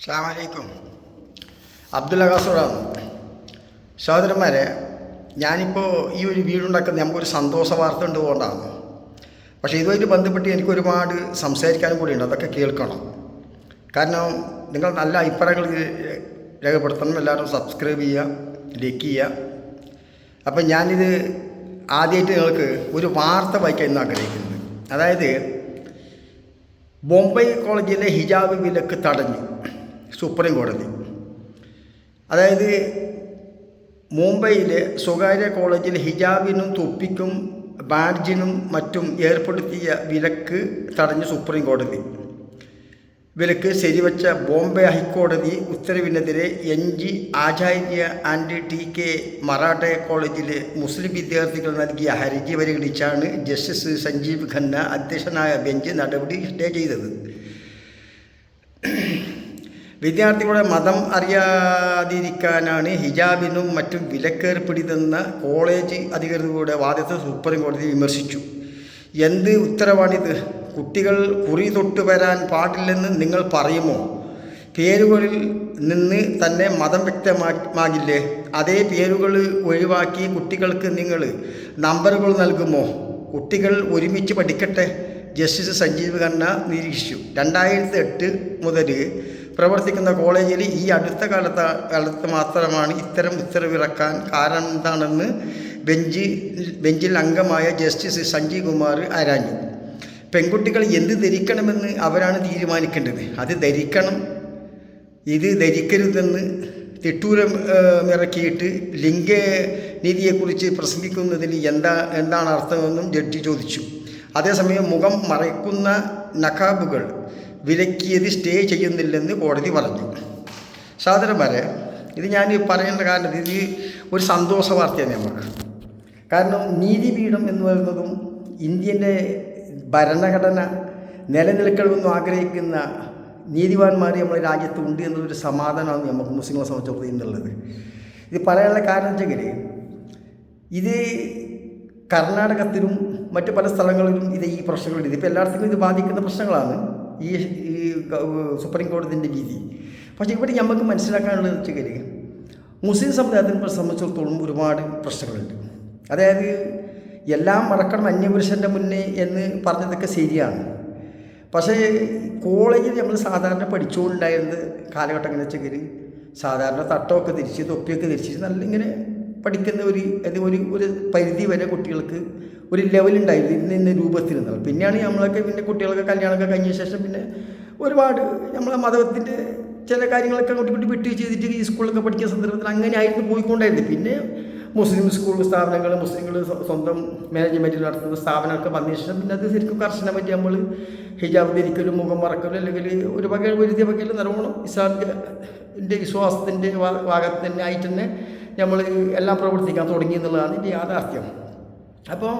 അസ്സലാമു അലൈക്കും. അബ്ദുള്ള കാസൂറാണ്. സഹോദരന്മാരെ, ഞാനിപ്പോൾ ഈ ഒരു വീടുണ്ടാക്കുന്നത് നമുക്കൊരു സന്തോഷ വാർത്ത കൊണ്ടാണ്. പക്ഷേ ഇതുമായിട്ട് ബന്ധപ്പെട്ട് എനിക്ക് ഒരുപാട് സംസാരിക്കാനും കൂടിയുണ്ട്. അതൊക്കെ കേൾക്കണം. കാരണം നിങ്ങൾ നല്ല അഭിപ്രായങ്ങൾ രേഖപ്പെടുത്തണം. എല്ലാവരും സബ്സ്ക്രൈബ് ചെയ്യുക, ലൈക്ക് ചെയ്യുക. അപ്പം ഞാനിത് ആദ്യമായിട്ട് നിങ്ങൾക്ക് ഒരു വാർത്ത വായിക്കാൻ ഇന്ന് ആഗ്രഹിക്കുന്നത്. അതായത് ബോംബെ കോളേജിലെ ഹിജാബ് വിലക്ക് തടഞ്ഞു സുപ്രീം കോടതി. അതായത് മുംബൈയിലെ സ്വകാര്യ കോളേജിൽ ഹിജാബിനും തൊപ്പിക്കും ബാഡ്ജിനും മറ്റും ഏർപ്പെടുത്തിയ വിലക്ക് തടഞ്ഞു സുപ്രീം കോടതി. വിലക്ക് ശരിവച്ച ബോംബെ ഹൈക്കോടതി ഉത്തരവിനെതിരെ NG Acharya and TK Marathe കോളേജിലെ മുസ്ലിം വിദ്യാർത്ഥികൾ നൽകിയ ഹർജി പരിഗണിച്ചാണ് ജസ്റ്റിസ് സഞ്ജീവ് ഖന്ന അധ്യക്ഷനായ ബെഞ്ച് നടപടി സ്റ്റേ ചെയ്തത്. വിദ്യാർത്ഥികളുടെ മതം അറിയാതിരിക്കാനാണ് ഹിജാബിനും മറ്റും വിലക്കേർപ്പെടുത്തുന്ന കോളേജ് അധികൃതരുടെ വാദത്തെ സുപ്രീം കോടതി വിമർശിച്ചു. എന്ത് ഉത്തരവാണിത്? കുട്ടികൾ കുറി തൊട്ട് വരാൻ പാടില്ലെന്ന് നിങ്ങൾ പറയുമോ? പേരുകളിൽ നിന്ന് തന്നെ മതം വ്യക്തമാകില്ലേ? അതേ പേരുകൾ ഒഴിവാക്കി കുട്ടികൾക്ക് നിങ്ങൾ നമ്പറുകൾ നൽകുമോ? കുട്ടികൾ ഒരുമിച്ച് പഠിക്കട്ടെ. ജസ്റ്റിസ് സഞ്ജീവ് ഖന്ന നിരീക്ഷിച്ചു. 2008 മുതൽ പ്രവർത്തിക്കുന്ന കോളേജിൽ ഈ അടുത്ത കാലത്ത് മാത്രമാണ് ഇത്തരം ഉത്തരവിറക്കാൻ കാരണം എന്താണെന്ന് ബെഞ്ചിൽ അംഗമായ ജസ്റ്റിസ് സഞ്ജീവ് കുമാർ ആരാഞ്ഞു. പെൺകുട്ടികൾ എന്ത് ധരിക്കണമെന്ന് അവരാണ് തീരുമാനിക്കേണ്ടത്. അത് ധരിക്കണം, ഇത് ധരിക്കരുതെന്ന് തിട്ടൂരമിറക്കിയിട്ട് ലിംഗനീതിയെക്കുറിച്ച് പ്രസംഗിക്കുന്നതിൽ എന്താണ് അർത്ഥമെന്നും ജഡ്ജി ചോദിച്ചു. അതേസമയം മുഖം മറയ്ക്കുന്ന നഖാബുകൾ വിലക്കിയത് സ്റ്റേ ചെയ്യുന്നില്ലെന്ന് കോടതി പറഞ്ഞു. സഹോദരന്മാരെ, ഇത് ഞാൻ പറയേണ്ട കാരണം ഇത് ഒരു സന്തോഷ വാർത്തയാണ് നമുക്ക്. കാരണം നീതിപീഠം എന്ന് പറയുന്നതും ഇന്ത്യൻ്റെ ഭരണഘടന നിലനിൽക്കണമെന്നും ആഗ്രഹിക്കുന്ന നീതിവാന്മാർ നമ്മുടെ രാജ്യത്തുണ്ട് എന്നുള്ളൊരു സമാധാനമാണ് നമുക്ക് മുസ്ലിങ്ങളെ സംബന്ധിച്ചിടത്തോളം എന്നുള്ളത്. ഇത് പറയാനുള്ള കാരണം വെച്ചെങ്കിൽ ഇത് കർണാടകത്തിലും മറ്റു പല സ്ഥലങ്ങളിലും ഈ പ്രശ്നങ്ങളുണ്ട്. ഇതിപ്പോൾ എല്ലായിടത്തും ഇത് ബാധിക്കുന്ന പ്രശ്നങ്ങളാണ് ഈ സുപ്രീം കോടതിൻ്റെ രീതി. പക്ഷേ ഇവിടെ നമുക്ക് മനസ്സിലാക്കാനുള്ളത് വെച്ചെങ്കിൽ മുസ്ലിം സമുദായത്തിനെ സംബന്ധിച്ചിടത്തോളം ഒരുപാട് പ്രശ്നങ്ങളുണ്ട്. അതായത് എല്ലാം മറക്കണം അന്യപുരുഷൻ്റെ മുന്നേ എന്ന് പറഞ്ഞതൊക്കെ ശരിയാണ്. പക്ഷേ കോളേജിൽ നമ്മൾ സാധാരണ പഠിച്ചുകൊണ്ടുണ്ടായിരുന്ന കാലഘട്ടം എന്ന് വെച്ചെങ്കിൽ സാധാരണ തട്ടമൊക്കെ തിരിച്ച് തൊപ്പിയൊക്കെ തിരിച്ച് നല്ല ഇങ്ങനെ പഠിക്കുന്ന ഒരു പരിധി വരെ കുട്ടികൾക്ക് ഒരു ലെവലുണ്ടായിരുന്നു ഇന്ന രൂപത്തിൽ നിന്നത്. പിന്നെയാണ് നമ്മളൊക്കെ പിന്നെ കുട്ടികളൊക്കെ കല്യാണമൊക്കെ കഴിഞ്ഞ ശേഷം പിന്നെ ഒരുപാട് നമ്മളെ മതത്തിൻ്റെ ചില കാര്യങ്ങളൊക്കെ അങ്ങോട്ട് വിട്ട് ചെയ്തിട്ട് ഈ സ്കൂളിലൊക്കെ പഠിക്കുന്ന സന്ദർഭത്തിൽ അങ്ങനെ ആയിരുന്നു പോയിക്കൊണ്ടായിരുന്നു. പിന്നെ മുസ്ലിം സ്കൂൾ സ്ഥാപനങ്ങൾ മുസ്ലിങ്ങൾ സ്വന്തം മാനേജ്മെൻറ്റിൽ നടത്തുന്ന സ്ഥാപനമൊക്കെ വന്നതിന് ശേഷം പിന്നെ അത് ശരിക്കും കർശനമായിട്ട് നമ്മൾ ഹിജാബ് ധരിക്കലും മുഖം മറക്കലും അല്ലെങ്കിൽ ഒരു വക വരുത്തിയ വകയിൽ നല്ലോണം ഇസ്ലാമിൻ്റെ വിശ്വാസത്തിൻ്റെ ഭാഗത്ത് തന്നെ ആയിട്ട് തന്നെ നമ്മൾ എല്ലാം പ്രവർത്തിക്കാൻ തുടങ്ങി എന്നുള്ളതാണ് ഇതിൻ്റെ യാഥാർത്ഥ്യം. അപ്പോൾ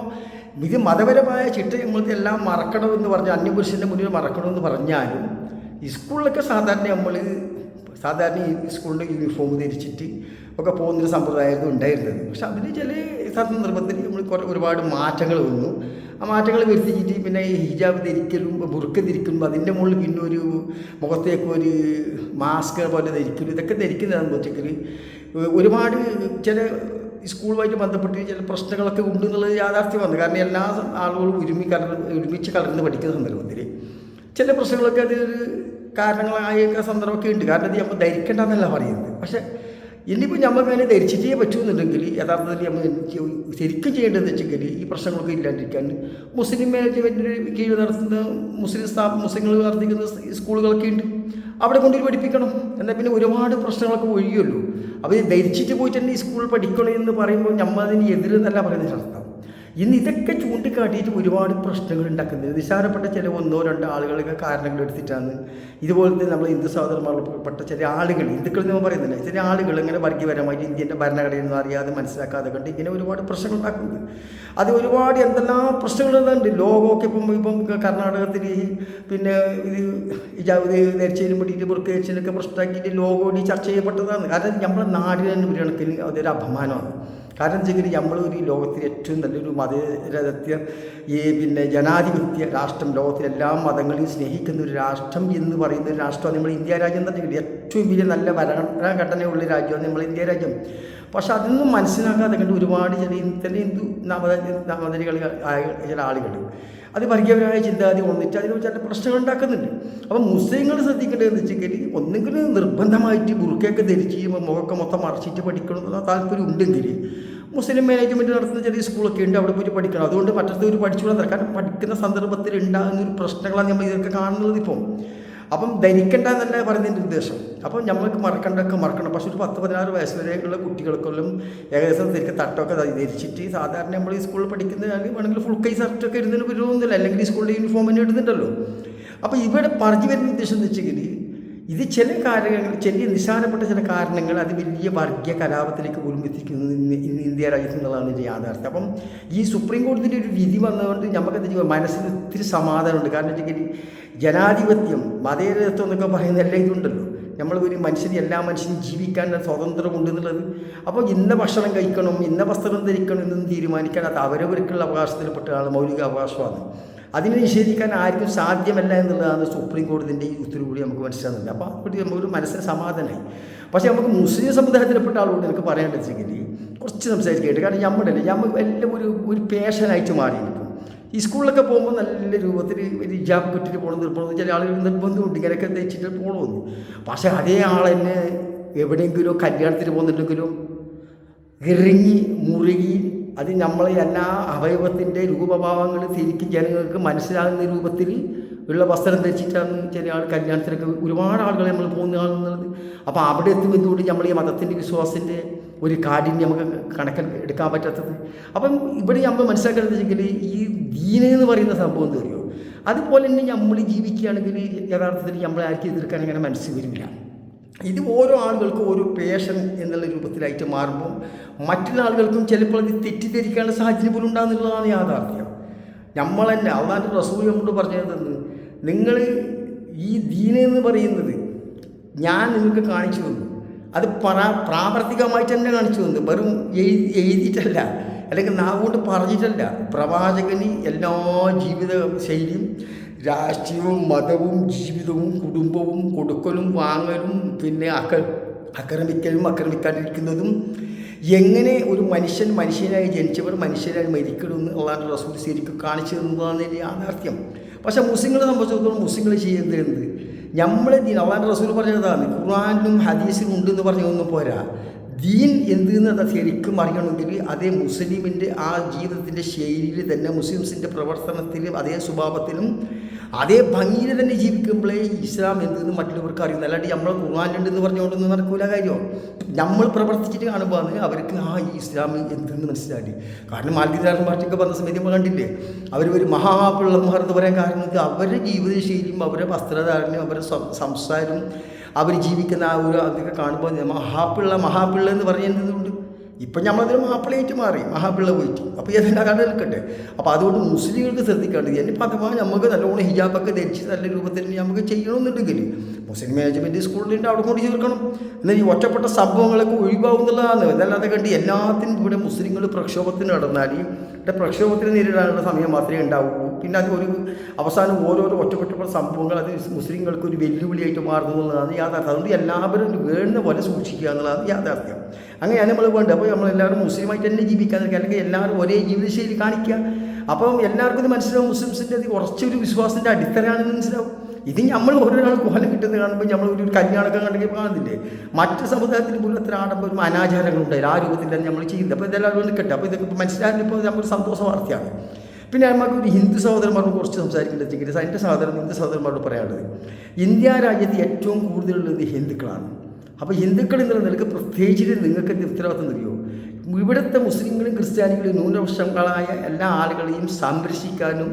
ഇത് മതപരമായ ചിട്ട നമ്മൾക്ക് എല്ലാം മറക്കണമെന്ന് പറഞ്ഞാൽ അന്യപുരുഷൻ്റെ മുന്നിൽ മറക്കണമെന്ന് പറഞ്ഞാലും ഈ സ്കൂളിലൊക്കെ സാധാരണ ഈ സ്കൂളിൻ്റെ യൂണിഫോം ധരിച്ചിട്ട് ഒക്കെ പോകുന്നൊരു സമ്പ്രദായമായിരുന്നു ഉണ്ടായിരുന്നത്. പക്ഷെ അതിന് ചില സന്ദർഭത്തിൽ നമ്മൾ ഒരുപാട് മാറ്റങ്ങൾ വന്നു. ആ മാറ്റങ്ങൾ വരുത്തിച്ചിട്ട് പിന്നെ ഈ ഹിജാബ് ധരിക്കലും ബുർക്ക ധരിക്കുമ്പോൾ അതിൻ്റെ മുകളിൽ പിന്നെ ഒരു മുഖത്തേക്ക് ഒരു മാസ്ക് പോലെ ധരിക്കലും ഇതൊക്കെ ധരിക്കുന്നതാണെന്ന് വെച്ചെങ്കിൽ ഒരുപാട് ചില സ്കൂളുമായിട്ട് ബന്ധപ്പെട്ട് ചില പ്രശ്നങ്ങളൊക്കെ ഉണ്ടെന്നുള്ളത് യാഥാർത്ഥ്യമാണ്. കാരണം എല്ലാ ആളുകളും ഒരുമിച്ച് കലർന്ന് പഠിക്കുന്ന സന്ദർഭത്തിൽ ചില പ്രശ്നങ്ങളൊക്കെ അത് കാരണങ്ങളായ സന്ദർഭമൊക്കെ ഉണ്ട്. കാരണം അത് നമ്മൾ ധരിക്കേണ്ടെന്നല്ല പറയുന്നത്. പക്ഷേ ഇനിയിപ്പോൾ നമുക്ക് അതിനെ ധരിച്ചിട്ടേ പറ്റുമെന്നുണ്ടെങ്കിൽ യഥാർത്ഥത്തിൽ നമ്മൾ ശരിക്കും ചെയ്യേണ്ടതെന്ന് വെച്ചെങ്കിൽ ഈ പ്രശ്നങ്ങളൊക്കെ ഇല്ലാണ്ടിരിക്കാൻ മുസ്ലിം മാനേജ്മെൻറ്റിന് കീഴിൽ നടത്തുന്ന മുസ്ലിങ്ങൾ നടത്തിക്കുന്ന സ്കൂളുകളൊക്കെ ഉണ്ട്. അവിടെ കൊണ്ടുപോയി പഠിപ്പിക്കണം. എന്നാൽ പിന്നെ ഒരുപാട് പ്രശ്നങ്ങളൊക്കെ ഒഴിയുള്ളൂ. അവർ ധരിച്ചിട്ട് പോയിട്ട് തന്നെ ഈ സ്കൂളിൽ പഠിക്കണം എന്ന് പറയുമ്പോൾ നമ്മൾ അതിന് എതിരെന്നല്ല പറയുന്നത് അർത്ഥം. ഇന്ന് ഇതൊക്കെ ചൂണ്ടിക്കാട്ടിയിട്ട് ഒരുപാട് പ്രശ്നങ്ങൾ ഉണ്ടാക്കുന്നത് നിസ്സാരപ്പെട്ട ചില 1-2 ആളുകളൊക്കെ കാരണങ്ങൾ എടുത്തിട്ടാണ് ഇതുപോലത്തെ നമ്മൾ ഹിന്ദു സഹോദരന്മാർപ്പെട്ട ചില ആളുകൾ, ഹിന്ദുക്കൾ എന്ന് പറയുന്നില്ല, ചില ആളുകൾ ഇങ്ങനെ വർഗീയപരമായിട്ട് ഇന്ത്യൻ്റെ ഭരണഘടനയൊന്നും അറിയാതെ മനസ്സിലാക്കാതെ കണ്ട് ഇങ്ങനെ ഒരുപാട് പ്രശ്നങ്ങൾ ഉണ്ടാക്കുന്നത്. അത് ഒരുപാട് എന്തെല്ലാം പ്രശ്നങ്ങളുണ്ട്. ലോകമൊക്കെ ഇപ്പം കർണാടകത്തിൽ പിന്നെ ഇത് ഹിജാബ് ധരിച്ചതിനും വേണ്ടിയിട്ട് ബുർക്ക ധരിച്ചതിനൊക്കെ പ്രശ്നമാക്കിയിട്ട് ലോകോടി ചർച്ച ചെയ്യപ്പെട്ടതാണ്. കാരണം നമ്മുടെ നാടിന് തന്നെ ഒരു കണക്കിന് അതൊരു അപമാനമാണ്. കാരണം വെച്ചെങ്കിൽ നമ്മളൊരു ലോകത്തിലെ ഏറ്റവും നല്ലൊരു മതേതരത്യ ജനാധിപത്യ രാഷ്ട്രം, ലോകത്തിലെ എല്ലാ മതങ്ങളെയും സ്നേഹിക്കുന്ന ഒരു രാഷ്ട്രം എന്ന് പറയുന്ന ഒരു രാഷ്ട്രമാണ് നമ്മൾ ഇന്ത്യ രാജ്യം തന്നെ. ഏറ്റവും വലിയ നല്ല ഭരണഘടനയുള്ള രാജ്യമാണ് നമ്മൾ ഇന്ത്യ രാജ്യം. പക്ഷെ അതൊന്നും മനസ്സിലാക്കാതെ കണ്ട് ഒരുപാട് ഹിന്ദു നവോദരികൾ ചില ആളുകൾ അത് വർഗീയപരമായ ചിന്താഗതി വന്നിട്ട് അതിന് ചില പ്രശ്നങ്ങൾ ഉണ്ടാക്കുന്നുണ്ട്. അപ്പം മുസ്ലിങ്ങൾ ശ്രദ്ധിക്കേണ്ടതെന്ന് വെച്ചെങ്കിൽ ഒന്നെങ്കിൽ നിർബന്ധമായിട്ട് ബുർക്കയൊക്കെ ധരിച്ച് മുഖമൊക്കെ മൊത്തം മറച്ചിട്ട് പഠിക്കണമെന്നുള്ള താല്പര്യം ഉണ്ടെങ്കിൽ മുസ്ലിം മാനേജ്മെൻറ്റ് നടത്തുന്ന ചെറിയ സ്കൂളൊക്കെ ഉണ്ട്, അവിടെ പോയിട്ട് പഠിക്കണം. അതുകൊണ്ട് മറ്റൊരു പഠിച്ചുകൂടാൻ, കാരണം പഠിക്കുന്ന സന്ദർഭത്തിൽ ഉണ്ടാകുന്ന ഒരു പ്രശ്നങ്ങളാണ് നമ്മൾ ഇതൊക്കെ കാണുന്നത് ഇപ്പം. അപ്പം ധരിക്കേണ്ട എന്നല്ല പറയുന്നതിൻ്റെ ഉദ്ദേശം. അപ്പം നമ്മൾക്ക് മറക്കേണ്ടതൊക്കെ മറക്കണം. പക്ഷെ ഒരു 10-16 വയസ്സ് വരെയുള്ള കുട്ടികൾക്കെല്ലാം ഏകദേശം ശരിക്കും തട്ടമൊക്കെ ധരിച്ചിട്ട് സാധാരണ നമ്മൾ ഈ സ്കൂളിൽ പഠിക്കുന്ന വേണമെങ്കിൽ ഫുൾ കൈ ഷർട്ടൊക്കെ ഇടുന്നതിന് വരുമൊന്നുമില്ല, അല്ലെങ്കിൽ ഈ സ്കൂളിൻ്റെ യൂണിഫോം തന്നെ ഇടുന്നുണ്ടല്ലോ. അപ്പോൾ ഇവിടെ പറഞ്ഞു വരുന്ന ഉദ്ദേശം എന്ന് വെച്ചെങ്കിൽ ഇത് ചില കാര്യങ്ങൾ, ചെറിയ നിസ്സാരപ്പെട്ട ചില കാരണങ്ങൾ അത് വലിയ വർഗീയ കലാപത്തിലേക്ക് പോലും എത്തിക്കുന്നത് ഇന്ത്യ രാജ്യത്തു നിന്നുള്ളതാണ് ഒരു യാഥാർത്ഥ്യം. അപ്പം ഈ സുപ്രീം കോടതിയുടെ ഒരു വിധി വന്നതുകൊണ്ട് നമുക്കെന്താ ചെയ്യുക, മനസ്സിന് ഒത്തിരി സമാധാനമുണ്ട്. കാരണം വെച്ചെങ്കിൽ ജനാധിപത്യം, മതേതരത്വം എന്നൊക്കെ പറയുന്ന എല്ലാം ഇതുണ്ടല്ലോ. നമ്മൾ ഒരു മനുഷ്യന്, എല്ലാ മനുഷ്യനും ജീവിക്കാൻ സ്വാതന്ത്ര്യമുണ്ടെന്നുള്ളത്. അപ്പോൾ ഇന്ന ഭക്ഷണം കഴിക്കണം, ഇന്ന വസ്ത്രം ധരിക്കണം എന്നൊന്നും തീരുമാനിക്കാൻ അത് അവരവർക്കുള്ള അവകാശത്തിൽപ്പെട്ടതാണ്, മൗലിക അവകാശമാണ്. അതിനെ നിഷേധിക്കാൻ ആർക്കും സാധ്യമല്ല എന്നുള്ളതാണ് സുപ്രീം കോടതിൻ്റെ ഈ ഉത്തരവ് കൂടി നമുക്ക് മനസ്സിലാകുന്നത്. അപ്പോൾ അതുകൊണ്ട് നമുക്കൊരു മനസ്സിന് സമാധാനമായി. പക്ഷേ നമുക്ക് മുസ്ലിം സമുദായത്തിൽപ്പെട്ട ആളോട് എനിക്ക് പറയേണ്ടത് വെച്ചെങ്കിൽ കുറച്ച് സംസാരിക്കേണ്ടത്, കാരണം നമ്മൾ എല്ലാം ഒരു പാഷനായിട്ട് മാറിയിരിക്കും. ഈ സ്കൂളിലൊക്കെ പോകുമ്പോൾ നല്ല രൂപത്തിൽ ഒരു ഹിജാബ് കെട്ടിട്ട് പോകണം, നിർബന്ധം ചില ആളുകൾ നിർബന്ധമുണ്ട് ഇങ്ങനെയൊക്കെ ധരിച്ചിട്ട് പോകണമെന്ന്. പക്ഷേ അതേ ആൾ തന്നെ എവിടെയെങ്കിലും കല്യാണത്തിന് പോകുന്നുണ്ടെങ്കിലും ഇറങ്ങി മുറുകി അത് നമ്മളെ എല്ലാ അവയവത്തിൻ്റെ രൂപഭാവങ്ങൾ ശരിക്കും ജനങ്ങൾക്ക് മനസ്സിലാകുന്ന രൂപത്തിൽ ഉള്ള വസ്ത്രം ധരിച്ചിട്ടാണ് ചില ആൾ കല്യാണത്തിനൊക്കെ ഒരുപാട് ആളുകൾ നമ്മൾ പോകുന്ന ആളുള്ളത്. അപ്പോൾ അവിടെ എത്തുമെന്നുകൊണ്ട് നമ്മൾ ഈ മതത്തിൻ്റെ വിശ്വാസത്തിൻ്റെ ഒരു കാഠിന്യം നമുക്ക് കണക്കിൽ എടുക്കാൻ പറ്റാത്തത്. അപ്പം ഇവിടെ നമ്മൾ മനസ്സിലാക്കേണ്ടത് വെച്ചെങ്കിൽ ഈ ദീന എന്ന് പറയുന്ന സംഭവം എന്ന് പറയുമോ, അതുപോലെ തന്നെ നമ്മൾ ജീവിക്കുകയാണെങ്കിൽ യഥാർത്ഥത്തിൽ നമ്മളെ ആർക്കും എതിർക്കാൻ അങ്ങനെ മനസ്സിൽ വരില്ല. ഇത് ഓരോ ആളുകൾക്കും ഓരോ പേഷൻ എന്നുള്ള രൂപത്തിലായിട്ട് മാറുമ്പോൾ മറ്റുള്ള ആളുകൾക്കും ചിലപ്പോൾ അത് തെറ്റിദ്ധരിക്കാനുള്ള സാഹചര്യം പോലും ഉണ്ടാകുന്നുള്ളതാണ് യാഥാർത്ഥ്യം. നമ്മൾ തന്നെ അള്ളാഹുവിൻ്റെ റസൂൽ നമ്മളോട് പറഞ്ഞതെന്ന്, നിങ്ങൾ ഈ ദീന എന്ന് പറയുന്നത് ഞാൻ നിങ്ങൾക്ക് കാണിച്ചു തന്നു, അത് പ്രാവർത്തികമായിട്ട് തന്നെ കാണിച്ചു തന്നു, വെറും എഴുതിയിട്ടല്ല, അല്ലെങ്കിൽ നാവുകൊണ്ട് പറഞ്ഞിട്ടല്ല. പ്രവാചകന് എല്ലാ ജീവിത ശൈലിയും, രാഷ്ട്രീയവും മതവും ജീവിതവും കുടുംബവും കൊടുക്കലും വാങ്ങലും പിന്നെ ആക്രമിക്കലും ആക്രമിക്കാതിരിക്കുന്നതും എങ്ങനെ ഒരു മനുഷ്യനായി ജനിച്ചവർ മനുഷ്യനായി മരിക്കണമെന്ന് അള്ളാഹുവിൻ്റെ റസൂൽ ശരിക്കും കാണിച്ചു തന്നതാണ് യാഥാർത്ഥ്യം. പക്ഷേ മുസ്ലിങ്ങളെ സംബന്ധിച്ചിടത്തോളം മുസ്ലിങ്ങൾ ചെയ്യുന്നത് എന്ത്, നമ്മളെ ദീൻ അള്ളാഹുവിൻ്റെ റസൂൽ പറഞ്ഞതാണ്, ഖുർആനിലും ഹദീസിലും ഉണ്ടെന്ന് പറഞ്ഞൊന്നും പോരാ. ദീൻ എന്തെന്ന് ശരിക്കും അറിയണമെങ്കിൽ അതേ മുസ്ലിമിൻ്റെ ആ ജീവിതത്തിൻ്റെ ശൈലിയിൽ തന്നെ, മുസ്ലിംസിൻ്റെ പ്രവർത്തനത്തിലും അതേ സ്വഭാവത്തിലും അതേ ഭംഗിയിൽ തന്നെ ജീവിക്കുമ്പോഴേ ഇസ്ലാം എന്തെന്ന് മറ്റുള്ളവർക്ക് അറിയുന്നു. അല്ലാണ്ട് നമ്മൾ ഖുർആനിലുണ്ടെന്ന് പറഞ്ഞുകൊണ്ടൊന്നും നടക്കൂല കാര്യമാണ്. നമ്മൾ പ്രവർത്തിച്ചിട്ട് കാണുമ്പോൾ അവർക്ക് ഈ ഇസ്ലാം എന്തെന്ന് മനസ്സിലാക്കി. കാരണം മാൽഗിദാരന്മാർക്കൊക്കെ പറഞ്ഞ സമയത്ത് നമ്മൾ കണ്ടില്ലേ, അവർ ഒരു മഹാപിള്ളന്മാർ എന്ന് പറയാൻ കാരണം അവരുടെ ജീവിതശൈലിയും അവരുടെ വസ്ത്രധാരണയും അവരുടെ സംസാരവും അവർ ജീവിക്കുന്ന ആ ഒരു അതൊക്കെ കാണുമ്പോൾ മഹാപിള്ള എന്ന് പറയുന്നതുകൊണ്ട് ഇപ്പം നമ്മളതൊരു മാപ്പിളയായിട്ട് മാറി, മഹാപിള്ള പോയിട്ട്. അപ്പോൾ ഇതെല്ലാം കണ്ടു നിൽക്കട്ടെ. അപ്പോൾ അതുകൊണ്ട് മുസ്ലിങ്ങൾക്ക് ശ്രദ്ധിക്കേണ്ടത് എന്നിപ്പോൾ അഥവാ നമുക്ക് നല്ലോണം ഹിജാബൊക്കെ ധരിച്ച് നല്ല രൂപത്തിൽ നമുക്ക് ചെയ്യണമെന്നുണ്ടെങ്കിൽ മുസ്ലിം മാനേജ്മെൻറ്റ് സ്കൂളിലുണ്ട്, അവിടെ കൊണ്ട് ചേർക്കണം. എന്നാൽ ഈ ഒറ്റപ്പെട്ട സംഭവങ്ങളൊക്കെ ഒഴിവാകുന്നുള്ളതാണ്. അതല്ലാതെ കണ്ട് എല്ലാത്തിനും ഇവിടെ മുസ്ലിങ്ങൾ പ്രക്ഷോഭത്തിന് നടന്നാൽ ഇവിടെ പ്രക്ഷോഭത്തിന് നേരിടാനുള്ള സമയം മാത്രമേ ഉണ്ടാവുള്ളൂ. പിന്നെ അത് ഒരു അവസാനം ഓരോരോ ഒറ്റപ്പെട്ട സംഭവങ്ങൾ അത് മുസ്ലിങ്ങൾക്ക് ഒരു വെല്ലുവിളിയായിട്ട് മാറുന്നതാണ് യാഥാർത്ഥ്യം. അതുകൊണ്ട് എല്ലാവരും വേണ്ട പോലെ സൂക്ഷിക്കുക എന്നുള്ളതാണ് യാഥാർത്ഥ്യം. അങ്ങനെയാണ് നമ്മൾ വേണ്ടത്. അപ്പോൾ നമ്മളെല്ലാവരും മുസ്ലിമായിട്ട് തന്നെ ജീവിക്കാൻ നിൽക്കുക, അല്ലെങ്കിൽ എല്ലാവരും ഒരേ ജീവിതശൈലി കാണിക്കുക. അപ്പം എല്ലാവർക്കും ഇത് മനസ്സിലാവും, മുസ്ലിംസിൻ്റെ അത് കുറച്ചൊരു വിശ്വാസത്തിൻ്റെ അടിത്തറയാണെന്ന് മനസ്സിലാവും. ഇത് നമ്മൾ ഓരോരാൾ കോലം കിട്ടുന്നത് കാണുമ്പോൾ നമ്മൾ ഒരു കല്യാണമൊക്കെ കണ്ടെങ്കിൽ കാണുന്നില്ലേ, മറ്റ് സമുദായത്തിൽ പോലും അത്ര ആഡംബരം അനാചാരങ്ങളുണ്ടായില്ല, ആ രൂപത്തിൽ തന്നെ നമ്മൾ ചെയ്യുന്നത്. അപ്പോൾ ഇതെല്ലാം നിൽക്കട്ടെ. അപ്പോൾ ഇതൊക്കെ മനസ്സിലാക്കിയപ്പോൾ നമുക്ക് സന്തോഷ വാർത്തയാണ്. പിന്നെ നമുക്ക് ഒരു ഹിന്ദു സഹോദരന്മാരോട് കുറച്ച് സംസാരിക്കേണ്ടതെങ്കിൽ എൻ്റെ ഹിന്ദു സഹോദരന്മാരോട് പറയാനുള്ളത്, ഇന്ത്യ രാജ്യത്ത് ഏറ്റവും കൂടുതലുള്ളത് ഹിന്ദുക്കളാണ്. അപ്പോൾ ഹിന്ദുക്കൾ എന്നുള്ള നിലക്ക് പ്രത്യേകിച്ച് നിങ്ങൾക്ക് ഉത്തരവാദിത്വം തരുമോ, ഇവിടുത്തെ മുസ്ലിങ്ങളും ക്രിസ്ത്യാനികളും ന്യൂനപക്ഷങ്ങളായ എല്ലാ ആളുകളെയും സംരക്ഷിക്കാനും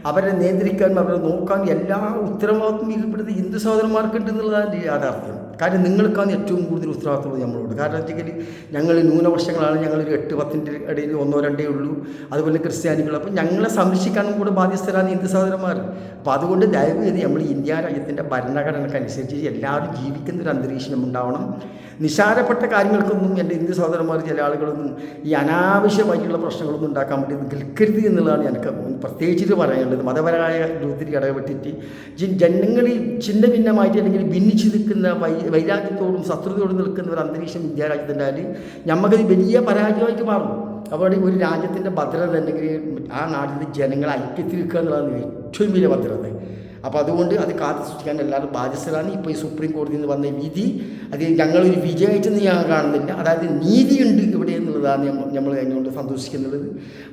അവരെ നിയന്ത്രിക്കാനും അവരെ നോക്കാനും എല്ലാ ഉത്തരവാദിത്വം ഇവിടുത്തെ ഹിന്ദു സഹോദരന്മാർക്കുണ്ട് എന്നുള്ളതാണ് യാഥാർത്ഥ്യം. കാരണം നിങ്ങൾക്കാണ് ഏറ്റവും കൂടുതൽ ഉത്തരവാദിത്തമുള്ളത് നമ്മളോട്. കാരണം വെച്ചെങ്കിൽ ഞങ്ങൾ ന്യൂനപക്ഷങ്ങളാണ്, ഞങ്ങളൊരു 8-10 ഇടയിൽ 1-2 ഉള്ളൂ, അതുപോലെ ക്രിസ്ത്യാനികൾ. അപ്പോൾ ഞങ്ങളെ സംരക്ഷിക്കാനും കൂടെ ബാധ്യസ്ഥരാണ് ഹിന്ദു സഹോദരന്മാർ. അപ്പോൾ അതുകൊണ്ട് ദയവ് ചെയ്ത് നമ്മൾ ഇന്ത്യ രാജ്യത്തിൻ്റെ ഭരണഘടനക്കനുസരിച്ച് എല്ലാവരും ജീവിക്കുന്ന ഒരു അന്തരീക്ഷം ഉണ്ടാവണം. നിസ്സാരപ്പെട്ട കാര്യങ്ങൾക്കൊന്നും എൻ്റെ ഹിന്ദു സഹോദരന്മാർ ചില ആളുകളൊന്നും ഈ അനാവശ്യമായിട്ടുള്ള പ്രശ്നങ്ങളൊന്നും ഉണ്ടാക്കാൻ വേണ്ടി നിൽക്കരുത് എന്നുള്ളതാണ് എനിക്ക് പ്രത്യേകിച്ചിട്ട് പറയാനുള്ളത്. മതപരമായ രൂപത്തിൽ ഇടപെട്ടിട്ട് ജനങ്ങളിൽ ഛിന്ന ഭിന്നമായിട്ട് അല്ലെങ്കിൽ ഭിന്നിച്ച് നിൽക്കുന്ന വൈരാഗ്യത്തോടും ശത്രുതയോടും നിൽക്കുന്ന ഒരു അന്തരീക്ഷം ഇന്ത്യ രാജ്യത്തിൻ്റെ നമുക്കത് വലിയ പരാജയമായിട്ട് മാറും. അപ്പോൾ ഒരു രാജ്യത്തിൻ്റെ ഭദ്രത അല്ലെങ്കിൽ ആ നാട്ടിലെ ജനങ്ങളെ ഐക്യത്തിൽ നിൽക്കുക എന്നുള്ളതാണ് ഏറ്റവും വലിയ ഭദ്രത. അപ്പോൾ അതുകൊണ്ട് അത് കാത്തു സൂക്ഷിക്കാൻ എല്ലാവരും ബാധ്യസ്ഥരാണ്. ഇപ്പോൾ ഈ സുപ്രീം കോടതിയിൽ നിന്ന് വന്ന വിധി അത് ഞങ്ങളൊരു വിജയമായിട്ടൊന്നും ഞാൻ കാണുന്നില്ല. അതായത് നീതിയുണ്ട് ഇവിടെ എന്നുള്ളതാണ് നമ്മൾ അതിനോട് സന്തോഷിക്കുന്നുള്ളത്.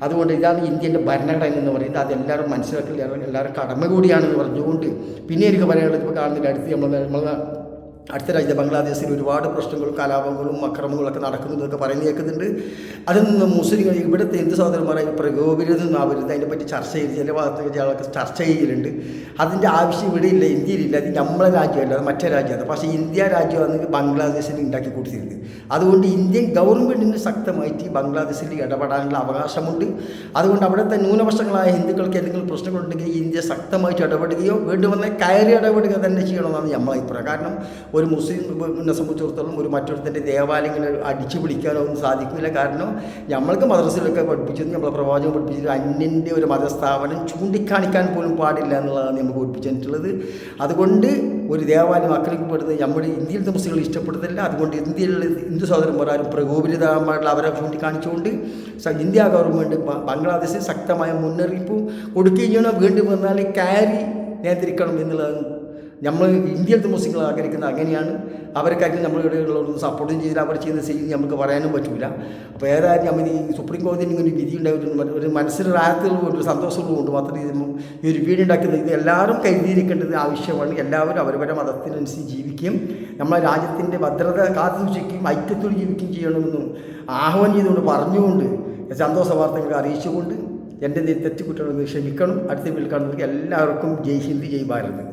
അതുകൊണ്ട് ഇതാണ് ഇന്ത്യൻ്റെ ഭരണഘടന എന്ന് പറയുന്നത്. അതെല്ലാവരും മനസ്സിലാക്കി എല്ലാവരും കടമ കൂടിയാണെന്ന് പറഞ്ഞുകൊണ്ട് പിന്നെ എനിക്ക് പറയാനുള്ളത്, ഇപ്പോൾ കാണുന്നില്ല നമ്മൾ അടുത്ത രാജ്യത്തെ ബംഗ്ലാദേശിൽ ഒരുപാട് പ്രശ്നങ്ങളും കലാപങ്ങളും അക്രമങ്ങളൊക്കെ നടക്കുന്നതൊക്കെ പറയുന്നത് കേൾക്കുന്നുണ്ട്. അതിൽ നിന്ന് മുസ്ലിങ്ങൾ ഇവിടുത്തെ ഹിന്ദു സഹോദരന്മാരായി പ്രകോപിതരൊന്നും ആവരുത്, അതിനെപ്പറ്റി ചർച്ച ചെയ്ത് ചില ഭാഗത്തൊക്കെ ചിലർക്ക് ചർച്ച ചെയ്യലുണ്ട്. അതിൻ്റെ ആവശ്യം ഇവിടെ ഇല്ല, ഇന്ത്യയിലില്ല. അത് നമ്മളെ രാജ്യമല്ല, അത് മറ്റേ രാജ്യമാണ്. പക്ഷേ ഇന്ത്യ രാജ്യമാണ് ബംഗ്ലാദേശിൽ ഉണ്ടാക്കി കൊടുത്തിരുന്നത്. അതുകൊണ്ട് ഇന്ത്യൻ ഗവൺമെൻറ്റിന് ശക്തമായിട്ട് ബംഗ്ലാദേശിൽ ഇടപെടാനുള്ള അവകാശമുണ്ട്. അതുകൊണ്ട് അവിടുത്തെ ന്യൂനപക്ഷങ്ങളായ ഹിന്ദുക്കൾക്ക് എന്തെങ്കിലും പ്രശ്നങ്ങളുണ്ടെങ്കിൽ ഇന്ത്യ ശക്തമായിട്ട് ഇടപെടുകയോ വേണ്ടുവന്നാൽ കയറി ഇടപെടുക തന്നെ ചെയ്യണമെന്നാണ് നമ്മളെ അഭിപ്രായം. കാരണം ഒരു മുസ്ലിമിനെ സംബന്ധിച്ചിടത്തോളം ഒരു മറ്റൊരുത്തൻ്റെ ദേവാലയങ്ങൾ അടിച്ചു പിടിക്കാനോ ഒന്നും സാധിക്കില്ല. കാരണം നമ്മൾക്ക് മദ്രസയിലൊക്കെ പഠിപ്പിച്ചത്, നമ്മളെ പ്രവാചകൻ പഠിപ്പിച്ചത് അന്യൻ്റെ ഒരു മതസ്ഥാപനം ചൂണ്ടിക്കാണിക്കാൻ പോലും പാടില്ല എന്നുള്ളതാണ് നമുക്ക് പഠിപ്പിച്ചിട്ടുള്ളത്. അതുകൊണ്ട് ഒരു ദേവാലയം ആക്രമിക്കപ്പെടുന്നത് നമ്മുടെ ഇന്ത്യയിലത്തെ മുസ്ലിങ്ങൾ ഇഷ്ടപ്പെടുന്നില്ല. അതുകൊണ്ട് ഇന്ത്യയിലുള്ള ഹിന്ദു സഹോദരന്മാരും പ്രകോപിതമായിട്ടുള്ള അവരെ ചൂണ്ടിക്കാണിച്ചുകൊണ്ട് ഇന്ത്യ ഗവൺമെൻറ് ബംഗ്ലാദേശിൽ ശക്തമായ മുന്നറിയിപ്പും കൊടുക്കുകയും ചെയ്യണം. വീണ്ടും വന്നാൽ കയറി നിയന്ത്രിക്കണം എന്നുള്ളതാണ് നമ്മൾ ഇന്ത്യയിലത്തെ മുസ്ലിങ്ങൾ ആഗ്രഹിക്കുന്നത്. അങ്ങനെയാണ് അവർക്കായിരിക്കും നമ്മളിവിടെയുള്ളവരൊന്നും സപ്പോർട്ടും ചെയ്തില്ല, അവർ ചെയ്യുന്ന ചെയ്ത് നമുക്ക് പറയാനും പറ്റില്ല. അപ്പോൾ ഏതായാലും നമ്മൾ ഈ സുപ്രീം കോടതിയിൽ ഇങ്ങനെ വിധി ഉണ്ടായിട്ട് ഒരു മനസ്സിലൊരു ആഴത്തിലുള്ള ഒരു സന്തോഷമുള്ളതുകൊണ്ട് മാത്രമേ ഈ ഒരു വീഡിയോ ഉണ്ടാക്കുന്നത്. ഇത് എല്ലാവരും കരുതിയിരിക്കേണ്ടത് ആവശ്യമാണ്. എല്ലാവരും അവരവരുടെ മതത്തിനനുസരിച്ച് ജീവിക്കുകയും നമ്മളെ രാജ്യത്തിൻ്റെ ഭദ്രത കാത്തു സൂക്ഷിക്കുകയും ഐക്യത്തോട് ജീവിക്കുകയും ചെയ്യണമെന്നും ആഹ്വാനം ചെയ്തുകൊണ്ട് പറഞ്ഞുകൊണ്ട് സന്തോഷ വാർത്തകൾ അറിയിച്ചുകൊണ്ട് എൻ്റെ തെറ്റുകുറ്റങ്ങൾ ക്ഷമിക്കണം. അടുത്ത വീട്ടിൽ കാണുന്നവർക്ക് എല്ലാവർക്കും ജയ് ഹിന്ദ്, ജയ് ഭാരത്.